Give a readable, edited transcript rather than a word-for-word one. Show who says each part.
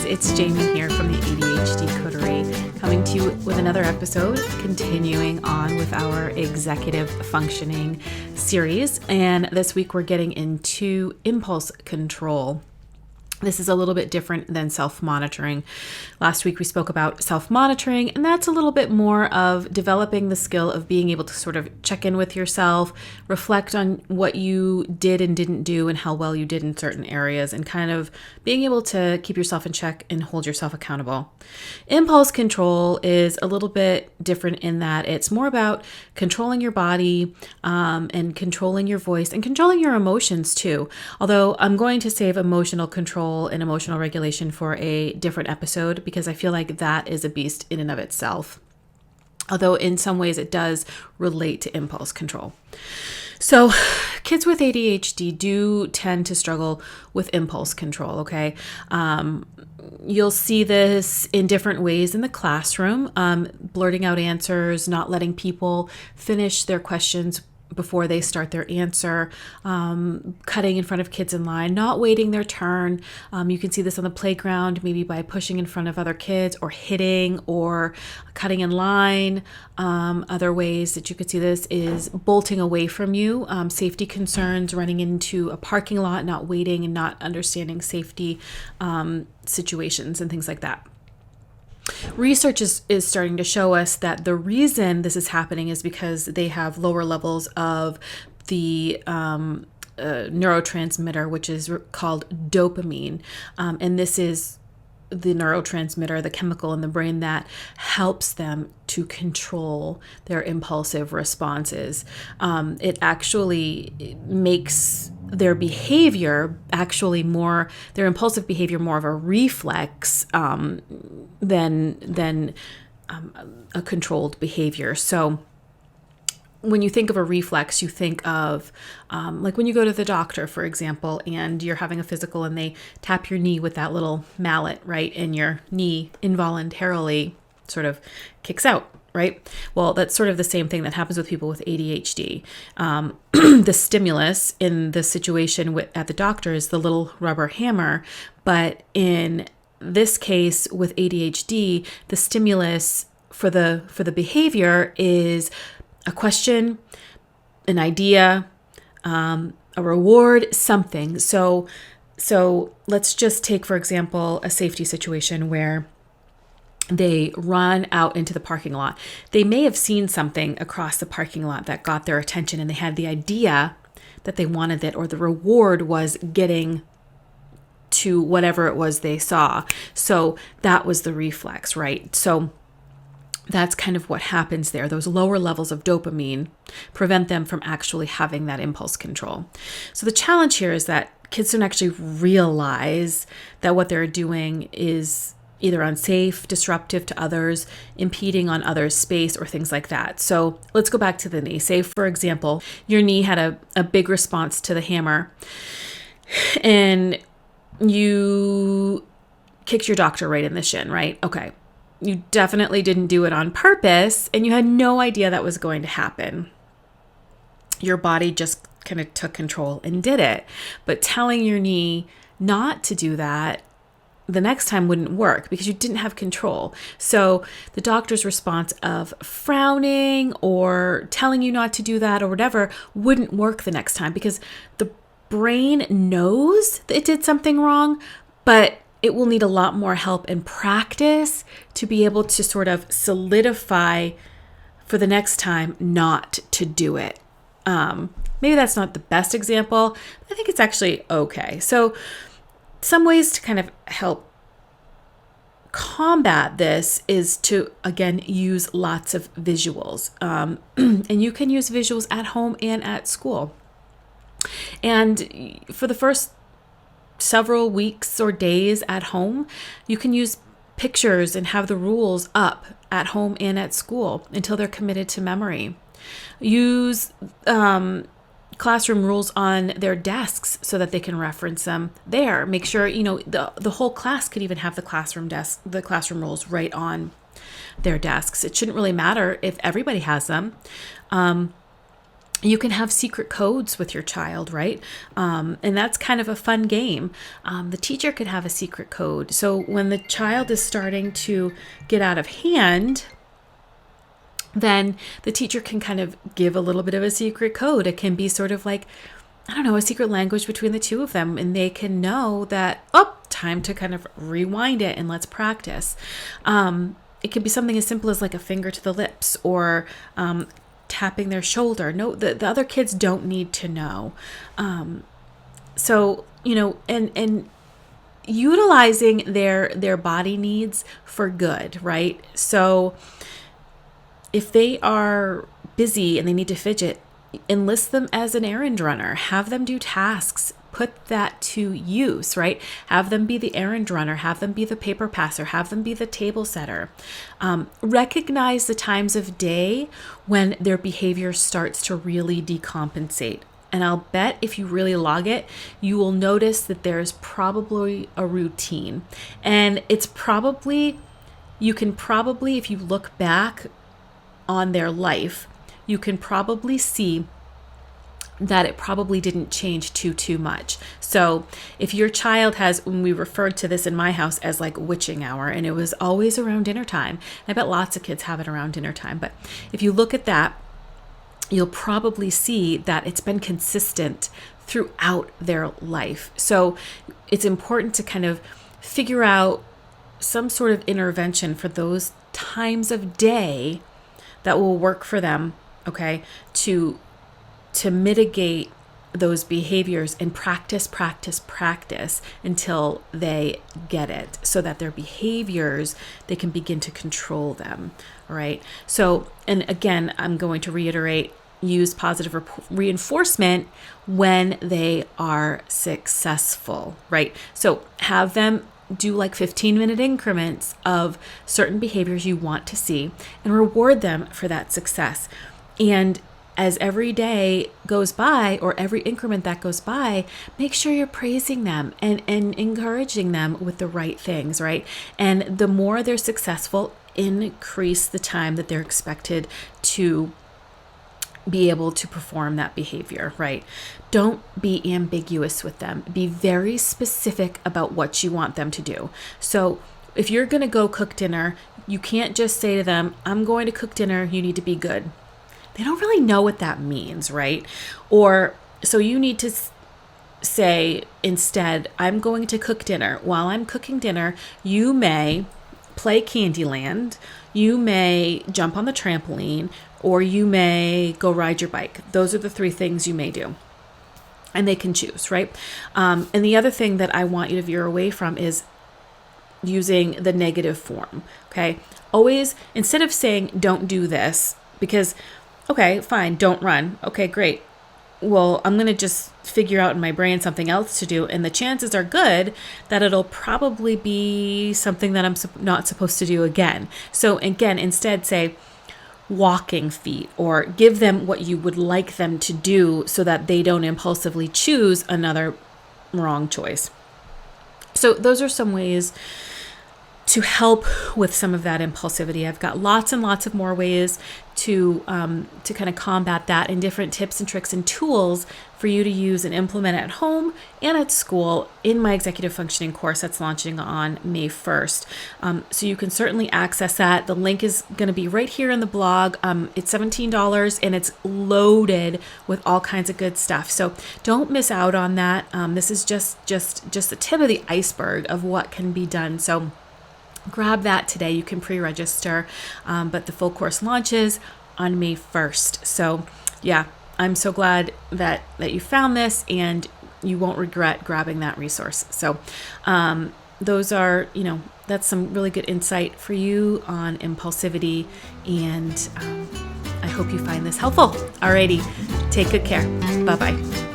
Speaker 1: it's Jamie here from the ADHD Coterie, coming to you with another episode, continuing on with our executive functioning series. And this week we're getting into impulse control. This is a little bit different than self-monitoring. Last week we spoke about self-monitoring, and that's a little bit more of developing the skill of being able to sort of check in with yourself, reflect on what you did and didn't do and how well you did in certain areas, and kind of being able to keep yourself in check and hold yourself accountable. Impulse control is a little bit different in that it's more about controlling your body and controlling your voice and controlling your emotions too. Although I'm going to save emotional control and emotional regulation for a different episode because I feel like that is a beast in and of itself. Although in some ways it does relate to impulse control. So kids with ADHD do tend to struggle with impulse control, okay? You'll see this in different ways in the classroom, blurting out answers, not letting people finish their questions before they start their answer, cutting in front of kids in line, not waiting their turn. You can see this on the playground, maybe by pushing in front of other kids or hitting or cutting in line. Other ways that you could see this is bolting away from you, safety concerns, running into a parking lot, not waiting and not understanding safety situations and things like that. Research is starting to show us that the reason this is happening is because they have lower levels of the neurotransmitter, which is called dopamine. And this is the neurotransmitter, the chemical in the brain that helps them to control their impulsive responses. It actually makes their behavior their impulsive behavior more of a reflex than a controlled behavior. So when you think of a reflex, you think of like when you go to the doctor, for example, and you're having a physical and they tap your knee with that little mallet, right? And your knee involuntarily sort of kicks out, right? Well, that's sort of the same thing that happens with people with ADHD. The stimulus in the situation at the doctor is the little rubber hammer, but in this case with ADHD, the stimulus for the behavior is a question, an idea, a reward, something. So let's just take, for example, a safety situation where they run out into the parking lot. They may have seen something across the parking lot that got their attention and they had the idea that they wanted it, or the reward was getting to whatever it was they saw. So that was the reflex, right? So that's kind of what happens there. Those lower levels of dopamine prevent them from actually having that impulse control. So the challenge here is that kids don't actually realize that what they're doing is either unsafe, disruptive to others, impeding on others' space, or things like that. So let's go back to the knee. Say, for example, your knee had a big response to the hammer and you kicked your doctor right in the shin, right? Okay. You definitely didn't do it on purpose and you had no idea that was going to happen. Your body just kind of took control and did it. But telling your knee not to do that the next time wouldn't work because you didn't have control. So the doctor's response of frowning or telling you not to do that or whatever wouldn't work the next time because the brain knows that it did something wrong, but it will need a lot more help and practice to be able to sort of solidify for the next time not to do it. Maybe that's not the best example. I think it's actually okay. So some ways to kind of help combat this is to, again, use lots of visuals. And you can use visuals at home and at school. And for the first several weeks or days at home, you can use pictures and have the rules up at home and at school until they're committed to memory. Use classroom rules on their desks so that they can reference them there. Make sure, the whole class could even have the classroom rules right on their desks. It shouldn't really matter if everybody has them. You can have secret codes with your child, right? And that's kind of a fun game. The teacher could have a secret code. So when the child is starting to get out of hand, then the teacher can kind of give a little bit of a secret code. It can be sort of like, I don't know, a secret language between the two of them. And they can know that, oh, time to kind of rewind it and let's practice. It could be something as simple as like a finger to the lips, or tapping their shoulder. No, the other kids don't need to know. So, and utilizing their body needs for good, right? So if they are busy and they need to fidget, enlist them as an errand runner. Have them do tasks. Put that to use, right? Have them be the errand runner. Have them be the paper passer. Have them be the table setter. Recognize the times of day when their behavior starts to really decompensate. And I'll bet if you really log it, you will notice that there's probably a routine. And it's probably, you can probably, if you look back on their life, you can probably see that it probably didn't change too much. So if your child has, when we referred to this in my house as like witching hour, and it was always around dinner time. I bet lots of kids have it around dinner time. But if you look at that, you'll probably see that it's been consistent throughout their life. So it's important to kind of figure out some sort of intervention for those times of day that will work for them, okay, to mitigate those behaviors, and practice until they get it, so that their behaviors, they can begin to control them. All right. So, and again, I'm going to reiterate, use positive reinforcement when they are successful, right? So have them do like 15-minute increments of certain behaviors you want to see, and reward them for that success. And as every day goes by, or every increment that goes by, make sure you're praising them and encouraging them with the right things, right? And the more they're successful, increase the time that they're expected to be able to perform that behavior, right? Don't be ambiguous with them. Be very specific about what you want them to do. So if you're going to go cook dinner, you can't just say to them, I'm going to cook dinner, you need to be good. They don't really know what that means, right? Or so you need to say instead, I'm going to cook dinner. While I'm cooking dinner, you may play Candyland, you may jump on the trampoline, or you may go ride your bike. Those are the 3 things you may do. And they can choose, right? And the other thing that I want you to veer away from is using the negative form, okay? Always, instead of saying, don't do this, because okay, fine, don't run. Okay, great. Well, I'm going to just figure out in my brain something else to do. And the chances are good that it'll probably be something that I'm not supposed to do again. So again, instead say walking feet, or give them what you would like them to do so that they don't impulsively choose another wrong choice. So those are some ways to help with some of that impulsivity. I've got lots and lots of more ways to kind of combat that, and different tips and tricks and tools for you to use and implement at home and at school in my executive functioning course that's launching on May 1st. So you can certainly access that. The link is going to be right here in the blog. It's $17 and it's loaded with all kinds of good stuff. So don't miss out on that. This is just the tip of the iceberg of what can be done. So grab that today. You can pre-register, but the full course launches on May 1st. So yeah, I'm so glad that you found this, and you won't regret grabbing that resource. So those are, that's some really good insight for you on impulsivity, and I hope you find this helpful. Alrighty, take good care. Bye-bye.